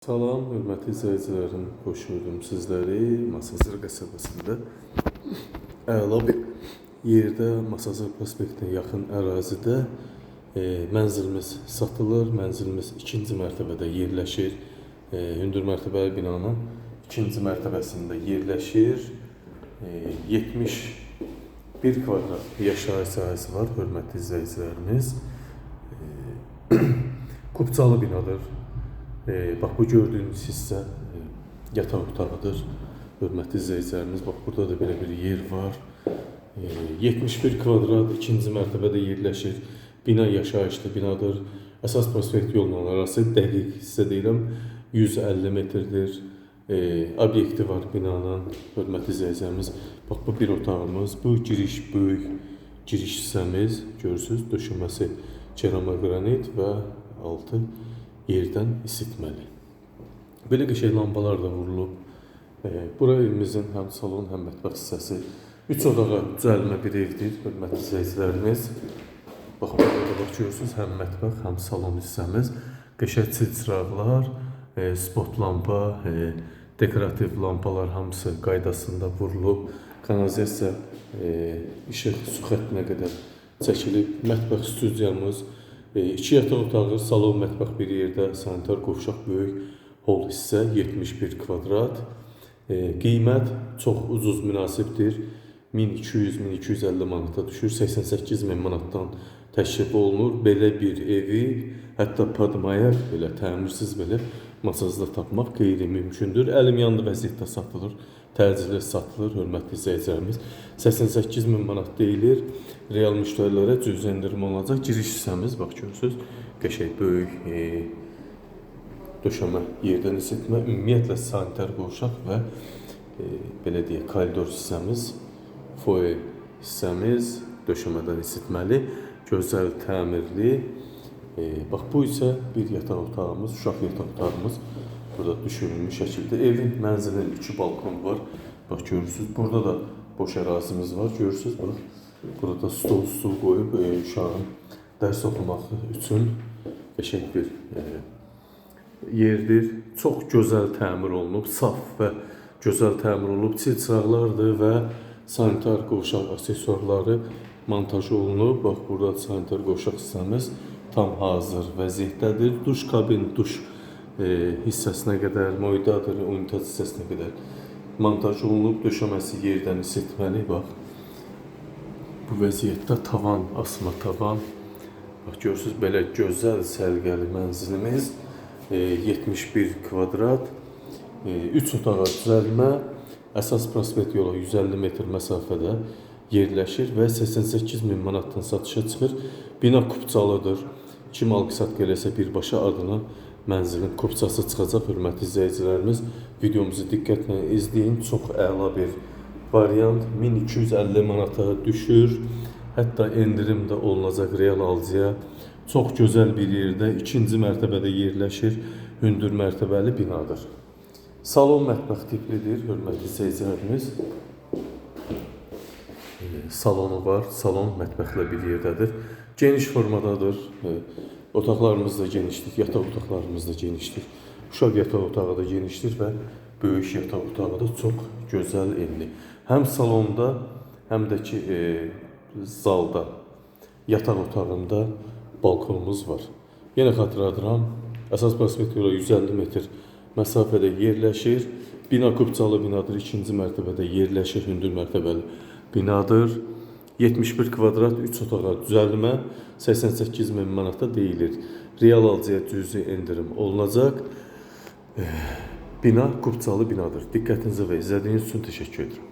Salam, hörmətli izləyicilərim, xoş gördüm sizləri Masazır qəsəbəsində. Əla bir yerdə, Masazır prospektinə yaxın ərazidə mənzilimiz satılır. Mənzilimiz ikinci mərtəbədə yerləşir. Hündür mərtəbəli binanın ikinci mərtəbəsində yerləşir. 71 kvadrat yaşayış sahəsi var, hörmətli izləyicilərimiz. Kupçalı binadır. Bax, bu gördüğünüz hissə yataq otağıdır. Hörmətli izləyicilərimiz, bax, burada da belə bir yer var. 71 kvadrat ikinci mərtəbədə yerləşir. Bina yaşayışlı binadır. Əsas prospekt yolunun arası dəqiq hissə deyirəm 150 metrdir. Obyekti var binanın. Hörmətli izləyicilərimiz, bax, bu bir otağımız. Bu giriş, böyük giriş hissəmiz. Görürsünüz, döşəməsi keramogranit və altı yerdən isitməli. Belə qəşəng lambalar da vurulub. Bura evimizin həm salon, həm mətbəx hissəsi. 3 odağa düzəlmə bir evdir, hörmətli izləyicilərimiz. Bax, burada da bax, görürsünüz, həm mətbəx, həm salon hissəmiz. Qəşəng çilçıraqlar, spot lampa, dekorativ lampalar hamısı qaydasında vurulub. Kanalizasiya, işıq, su xəttinə qədər çəkilib. Mətbəx studiyamız. 2 yataq otağı, salon, mətbəx bir yerdə, sanitar qovşaq, böyük hol hissə, 71 kvadrat. Qiymət çox ucuz, münasibdir. 1200-1250 manata düşür, 88.000 manatdan təşrif olunur. Belə bir evi, hətta padmaya, belə təmirsiz belə Masazda tapmaq qeyri-mümkündür. Əlim yandı vəziyyətdə satılır, təcili satılır, hörmətli izləyicilərimiz. 88.000 manat deyilir. Real müştərilərə cüzi endirim olacaq. Giriş hissəmiz, bax, görürsünüz, qəşəng böyük döşəmə, yerdən isitmə, ümumiyyətlə sanitar qovşaq və belə deyək, koridor hissəmiz, foyer hissəmiz döşəmədən isitməli, gözəl təmirli. Bax, bu isə bir yataq otağımız, uşaq yataq otağımız burada düşürülmüş şəkildə. Evin, mənzilin 2 balkonu var. Bax, görürsünüz, burada da boş ərazimiz var, görürsünüz, bax. Burada stol qoyub uşağın dərs oxumaq üçün qəşəng bir yerdir. Çox gözəl təmir olunub, saf və gözəl təmir olunub. Çilçıraqlardır və sanitar qovşaq aksesuarları montaj olunub. Bax, burada sanitar qovşaq hissəmiz tam hazır vəziyyətdədir. Duş kabin, duş hissəsinə qədər, moydadır, unitaz hissəsinə qədər montaj olunub. Döşəməsi yerdən isitməli, bax. Bu vəziyyətdə tavan, asma tavan. Bax, görürsünüz, belə gözəl sərgəli mənzilimiz. 71 kvadrat, 3 otağa düzəlmə, əsas prospekt yola 150 metr məsafədə yerləşir və 88.000 manatdan satışa çıxır. Bina kupçalıdır. Kim alqı-satqı eləsə birbaşa adına mənzilin kupçası çıxacaq. Hörmətli izləyicilərimiz, videomuzu diqqətlə izləyin. Çox əla bir variant. 1250 manata düşür. Hətta endirim də olunacaq real alıcıya. Çox gözəl bir yerdə, ikinci mərtəbədə yerləşir. Hündür mərtəbəli binadır. Salon mətbəx tiplidir, hörmətli izləyicilərimiz. Salonu var, salon mətbəxlə bir yerdədir. Geniş formadadır. Otaqlarımız da genişdir, yataq otaqlarımız da genişdir. Uşaq yataq otağı da genişdir və böyük yataq otağı da çox gözəl enli. Həm salonda, həm də ki zalda, yataq otağında balkonumuz var. Yenə xatırladıram, əsas prospekt yola 150 metr məsafədə yerləşir. Bina kupçalı binadır, ikinci mərtəbədə yerləşir, hündür mərtəbəli binadır. 71 kvadrat, 3 otağa düzəlmə, 88.000 manata deyilir. Real alıcıya cüzi endirim olunacaq. Bina kupçalı binadır. Diqqətinizə və izlədiyiniz üçün təşəkkür edirəm.